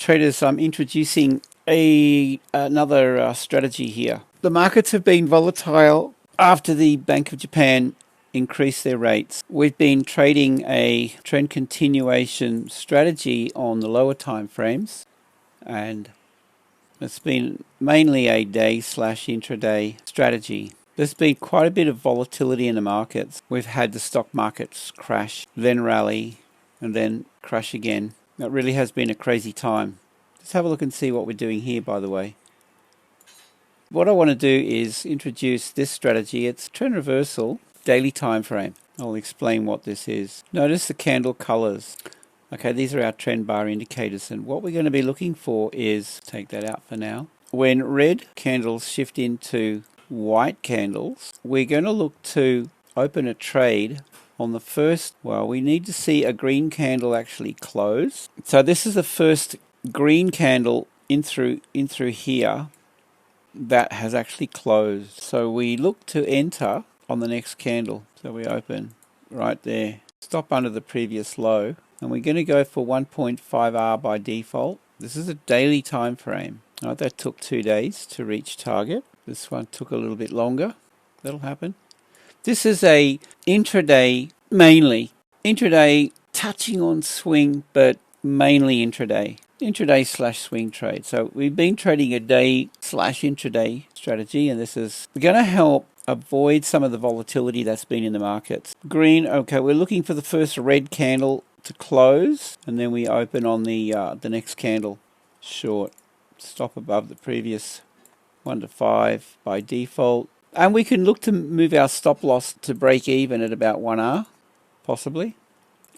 Traders, I'm introducing another strategy here. The markets have been volatile after the Bank of Japan increased their rates. We've been trading a trend continuation strategy on the lower time frames, and it's been mainly a day/intraday strategy. There's been quite a bit of volatility in the markets. We've had the stock markets crash, then rally, and then crash again. That really has been a crazy time. Let's have a look and see what we're doing here, by the way. What I want to do is introduce this strategy. It's trend reversal, daily time frame. I'll explain what this is. Notice the candle colors. Okay, these are our trend bar indicators, and what we're going to be looking for is, take that out for now, when red candles shift into white candles, we're going to look to open a trade on the first. Well, we need to see a green candle actually close. So this is the first green candle in through here that has actually closed. So we look to enter on the next candle. So we open right there, stop under the previous low, and we're going to go for 1.5R by default. This is a daily time frame. All right, that took 2 days to reach target. This one took a little bit longer. That'll happen. This is a intraday, mainly. Intraday touching on swing, but mainly intraday. Intraday/swing trade. So we've been trading a day/intraday strategy, and this is going to help avoid some of the volatility that's been in the markets. Green, okay, we're looking for the first red candle to close, and then we open on the next candle short. Stop above the previous 1 to 5 by default. And we can look to move our stop loss to break even at about 1R, possibly,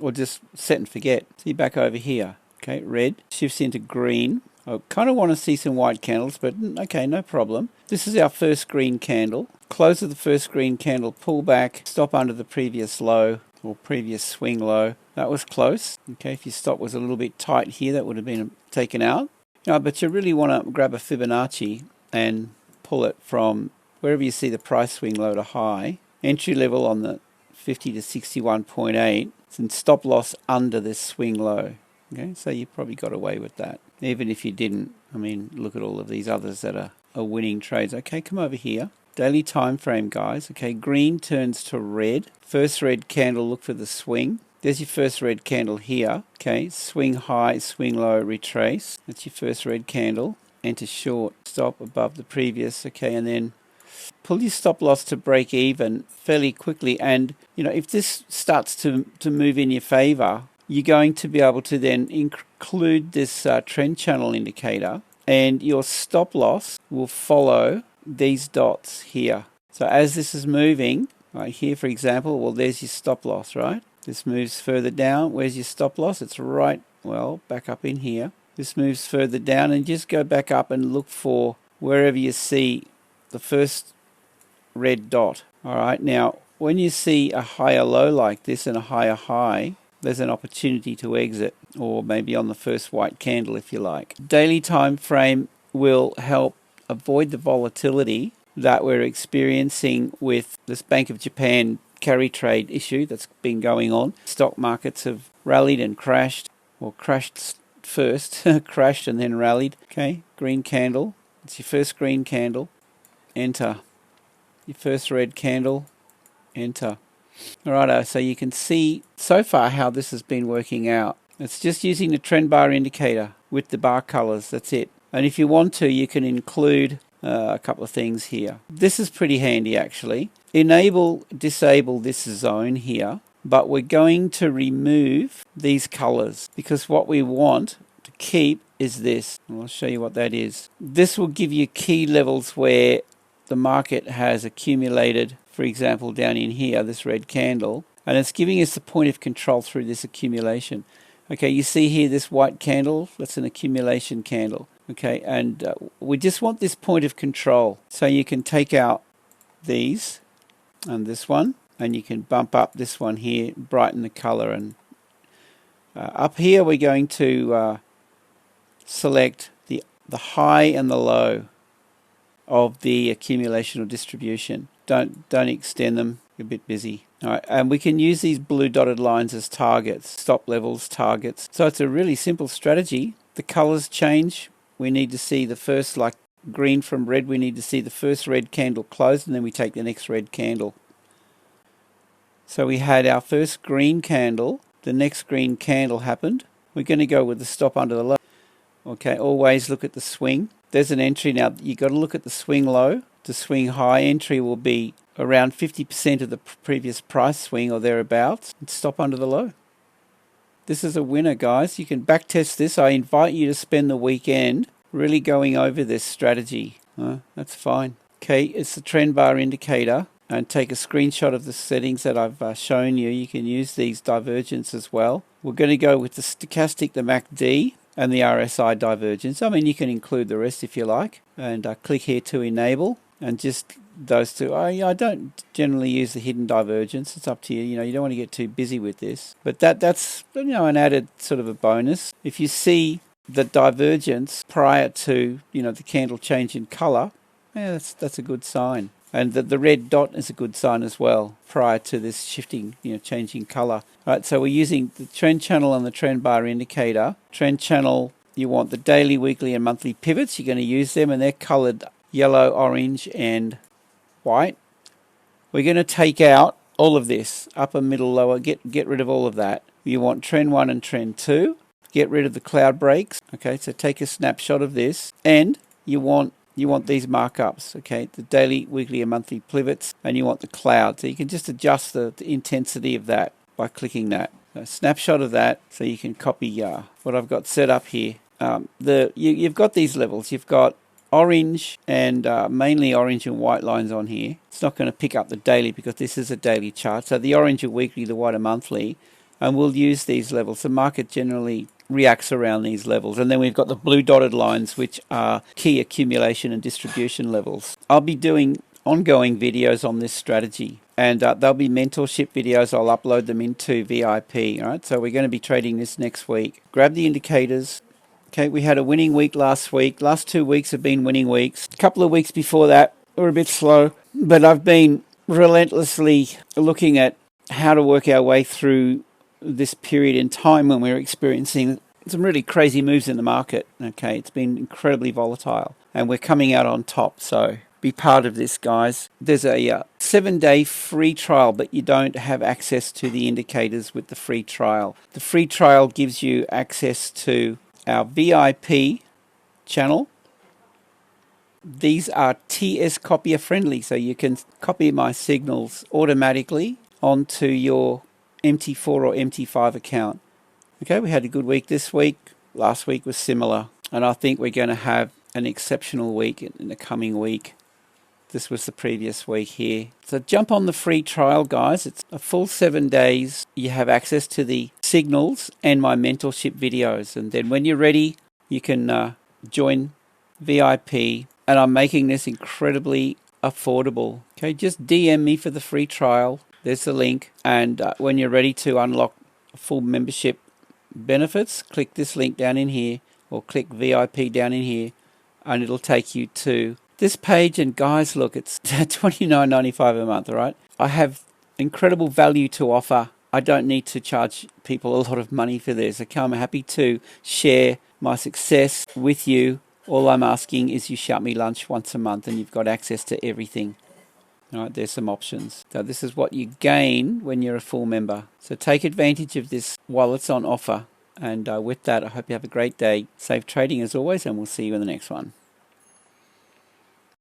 or just set and forget. See, back over here. Okay, red shifts into green. I kind of want to see some white candles, but okay, no problem. This is our first green candle. Close of the first green candle, pull back, stop under the previous low or previous swing low. That was close. Okay, if your stop was a little bit tight here, that would have been taken out. But you really want to grab a Fibonacci and pull it from wherever you see the price swing low to high. Entry level on the 50 to 61.8, and stop loss under this swing low. Okay, so you probably got away with that. Even if you didn't, I mean, look at all of these others that are winning trades. Okay, come over here. Daily time frame, guys. Okay, green turns to red. First red candle, look for the swing. There's your first red candle here. Okay, swing high, swing low, retrace. That's your first red candle. Enter short, stop above the previous. Okay, and then pull your stop loss to break even fairly quickly. And, if this starts to move in your favor, you're going to be able to then include this trend channel indicator, and your stop loss will follow these dots here. So as this is moving, right here, for example, well, there's your stop loss, right? This moves further down. Where's your stop loss? It's right, well, back up in here. This moves further down, and just go back up and look for wherever you see the first red dot. All right, now, when you see a higher low like this and a higher high, there's an opportunity to exit, or maybe on the first white candle if you like. Daily time frame will help avoid the volatility that we're experiencing with this Bank of Japan carry trade issue that's been going on. Stock markets have rallied and crashed, or crashed first, crashed and then rallied. Okay, green candle. It's your first green candle. Enter. Your first red candle. Enter. Alright, so you can see so far how this has been working out. It's just using the trend bar indicator with the bar colors. That's it. And if you want to, you can include a couple of things here. This is pretty handy, actually. Enable, disable this zone here, but we're going to remove these colors, because what we want to keep is this. And I'll show you what that is. This will give you key levels where the market has accumulated, for example, down in here, this red candle, and it's giving us the point of control through this accumulation. Okay, you see here this white candle, that's an accumulation candle. Okay, and we just want this point of control. So you can take out these and this one, and you can bump up this one here, brighten the color. And up here we're going to select the high and the low of the accumulation or distribution. Don't extend them, you're a bit busy. All right, and we can use these blue dotted lines as targets, stop levels, targets. So it's a really simple strategy the colors change. We need to see the first, like green from red, we need to see the first red candle close, and then we take the next red candle. So we had our first green candle, the next green candle happened. We're going to go with the stop under the low. Okay, always look at the swing. There's an entry now. You've got to look at the swing low. The swing high entry will be around 50% of the previous price swing or thereabouts. And stop under the low. This is a winner, guys. You can backtest this. I invite you to spend the weekend really going over this strategy. That's fine. Okay, it's the trend bar indicator. And take a screenshot of the settings that I've shown you. You can use these divergence as well. We're going to go with the stochastic, the MACD, and the RSI divergence. I mean, you can include the rest if you like. And click here to enable. And just those two. I don't generally use the hidden divergence. It's up to you. You don't want to get too busy with this. But that's an added sort of a bonus. If you see the divergence prior to the candle change in color, that's a good sign. And the red dot is a good sign as well prior to this shifting, changing color. All right, so we're using the trend channel and the trend bar indicator. Trend channel, you want the daily, weekly, and monthly pivots. You're going to use them, and they're colored yellow, orange, and white. We're going to take out all of this, upper, middle, lower, get rid of all of that. You want trend 1 and trend 2. Get rid of the cloud breaks. Okay, so take a snapshot of this, and you want these markups, okay, the daily, weekly, and monthly pivots, and you want the cloud. So you can just adjust the intensity of that by clicking that. A snapshot of that, so you can copy what I've got set up here. You've got these levels. You've got orange and mainly orange and white lines on here. It's not going to pick up the daily because this is a daily chart. So the orange are weekly, the white are monthly, and we'll use these levels. The market generally reacts around these levels. And then we've got the blue dotted lines, which are key accumulation and distribution levels. I'll be doing ongoing videos on this strategy, and there'll be mentorship videos. I'll upload them into VIP. All right, so we're going to be trading this next week. Grab the indicators. Okay, we had a winning week last week. Last 2 weeks have been winning weeks. A couple of weeks before that were a bit slow, but I've been relentlessly looking at how to work our way through this period in time when we're experiencing some really crazy moves in the market. Okay, it's been incredibly volatile, and we're coming out on top. So be part of this, guys. There's a 7-day free trial, but you don't have access to the indicators with the free trial. The free trial gives you access to our VIP channel. These are TS copier friendly, so you can copy my signals automatically onto your MT4 or MT5 account. Okay, we had a good week this week. Last week was similar, and I think we're going to have an exceptional week in the coming week. This was the previous week here. So jump on the free trial, guys. It's a full 7 days. You have access to the signals and my mentorship videos, and then when you're ready, you can join VIP. And I'm making this incredibly affordable. Okay, just DM me for the free trial. There's the link, and when you're ready to unlock full membership benefits, click this link down in here, or click VIP down in here, and it'll take you to this page. And guys, look, it's $29.95 a month. All right, I have incredible value to offer. I don't need to charge people a lot of money for this. Okay, I'm happy to share my success with you. All I'm asking is you shout me lunch once a month, and you've got access to everything. All right, there's some options. So this is what you gain when you're a full member. So take advantage of this while it's on offer. And with that, I hope you have a great day. Safe trading as always, and we'll see you in the next one.